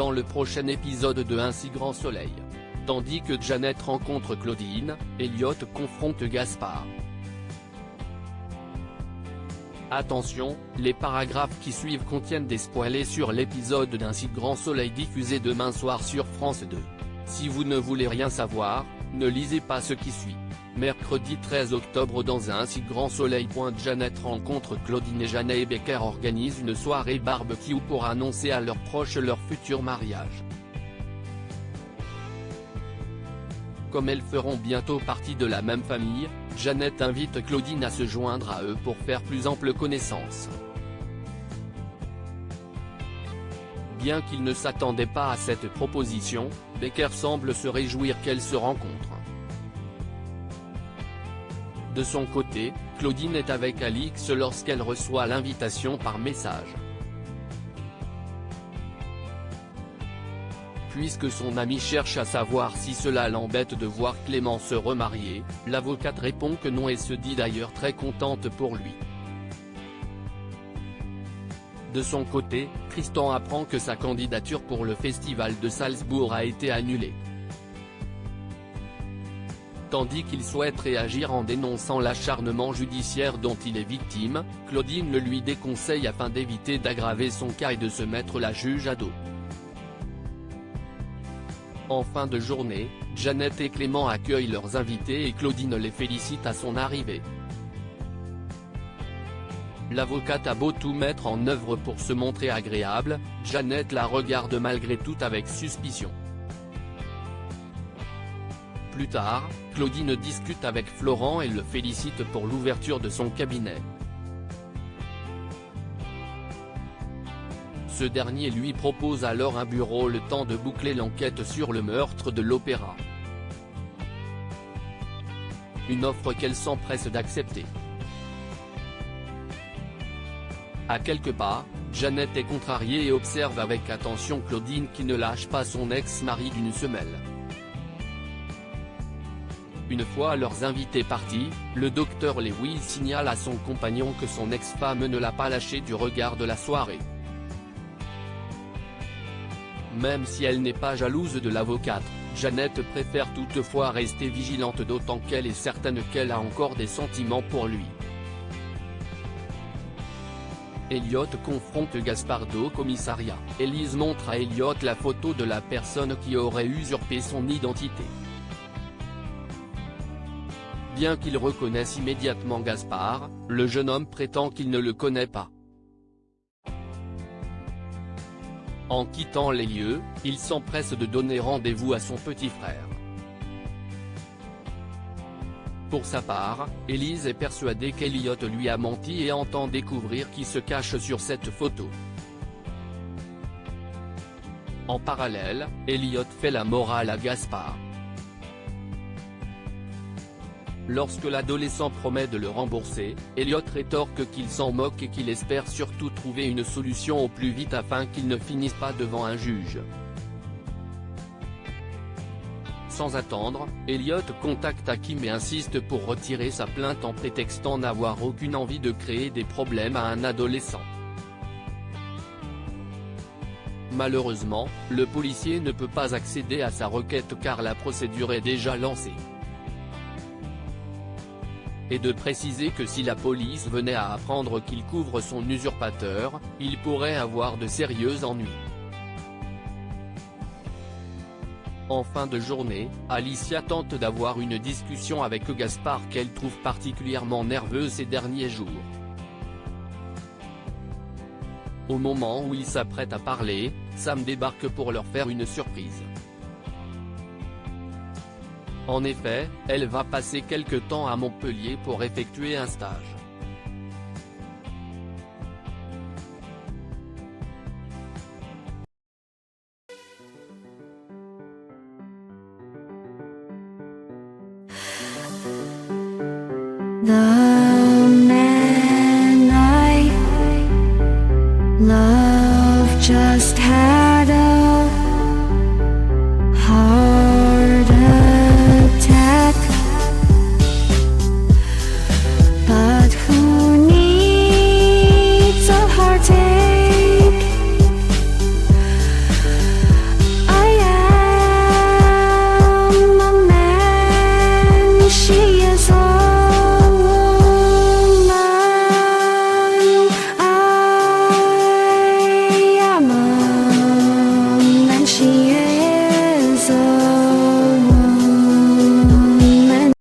dans le prochain épisode de Un si grand soleil. Tandis que Janet rencontre Claudine, Elliot confronte Gaspard. Attention, les paragraphes qui suivent contiennent des spoilers sur l'épisode d'Un si grand soleil diffusé demain soir sur France 2. Si vous ne voulez rien savoir, ne lisez pas ce qui suit. Mercredi 13 octobre dans Un si grand soleil. Janet rencontre Claudine et Janae Becker organisent une soirée barbecue pour annoncer à leurs proches leur futur mariage. Comme elles feront bientôt partie de la même famille, Janet invite Claudine à se joindre à eux pour faire plus ample connaissance. Bien qu'il ne s'attendait pas à cette proposition, Becker semble se réjouir qu'elles se rencontrent. De son côté, Claudine est avec Alix lorsqu'elle reçoit l'invitation par message. Puisque son ami cherche à savoir si cela l'embête de voir Clément se remarier, l'avocate répond que non et se dit d'ailleurs très contente pour lui. De son côté, Tristan apprend que sa candidature pour le festival de Salzbourg a été annulée. Tandis qu'il souhaite réagir en dénonçant l'acharnement judiciaire dont il est victime, Claudine le lui déconseille afin d'éviter d'aggraver son cas et de se mettre la juge à dos. En fin de journée, Janet et Clément accueillent leurs invités et Claudine les félicite à son arrivée. L'avocate a beau tout mettre en œuvre pour se montrer agréable, Janet la regarde malgré tout avec suspicion. Plus tard, Claudine discute avec Florent et le félicite pour l'ouverture de son cabinet. Ce dernier lui propose alors un bureau le temps de boucler l'enquête sur le meurtre de l'opéra. Une offre qu'elle s'empresse d'accepter. À quelques pas, Janet est contrariée et observe avec attention Claudine qui ne lâche pas son ex-mari d'une semelle. Une fois leurs invités partis, le docteur Lewis signale à son compagnon que son ex-femme ne l'a pas lâché du regard de la soirée. Même si elle n'est pas jalouse de l'avocate, Janet préfère toutefois rester vigilante d'autant qu'elle est certaine qu'elle a encore des sentiments pour lui. Elliot confronte Gaspard au commissariat. Élise montre à Elliot la photo de la personne qui aurait usurpé son identité. Bien qu'il reconnaisse immédiatement Gaspard, le jeune homme prétend qu'il ne le connaît pas. En quittant les lieux, il s'empresse de donner rendez-vous à son petit frère. Pour sa part, Élise est persuadée qu'Elliot lui a menti et entend découvrir qui se cache sur cette photo. En parallèle, Elliot fait la morale à Gaspard. Lorsque l'adolescent promet de le rembourser, Elliot rétorque qu'il s'en moque et qu'il espère surtout trouver une solution au plus vite afin qu'il ne finisse pas devant un juge. Sans attendre, Elliot contacte Hakim et insiste pour retirer sa plainte en prétextant n'avoir aucune envie de créer des problèmes à un adolescent. Malheureusement, le policier ne peut pas accéder à sa requête car la procédure est déjà lancée. Et de préciser que si la police venait à apprendre qu'il couvre son usurpateur, il pourrait avoir de sérieux ennuis. En fin de journée, Alicia tente d'avoir une discussion avec Gaspard qu'elle trouve particulièrement nerveux ces derniers jours. Au moment où il s'apprête à parler, Sam débarque pour leur faire une surprise. En effet, elle va passer quelque temps à Montpellier pour effectuer un stage. 나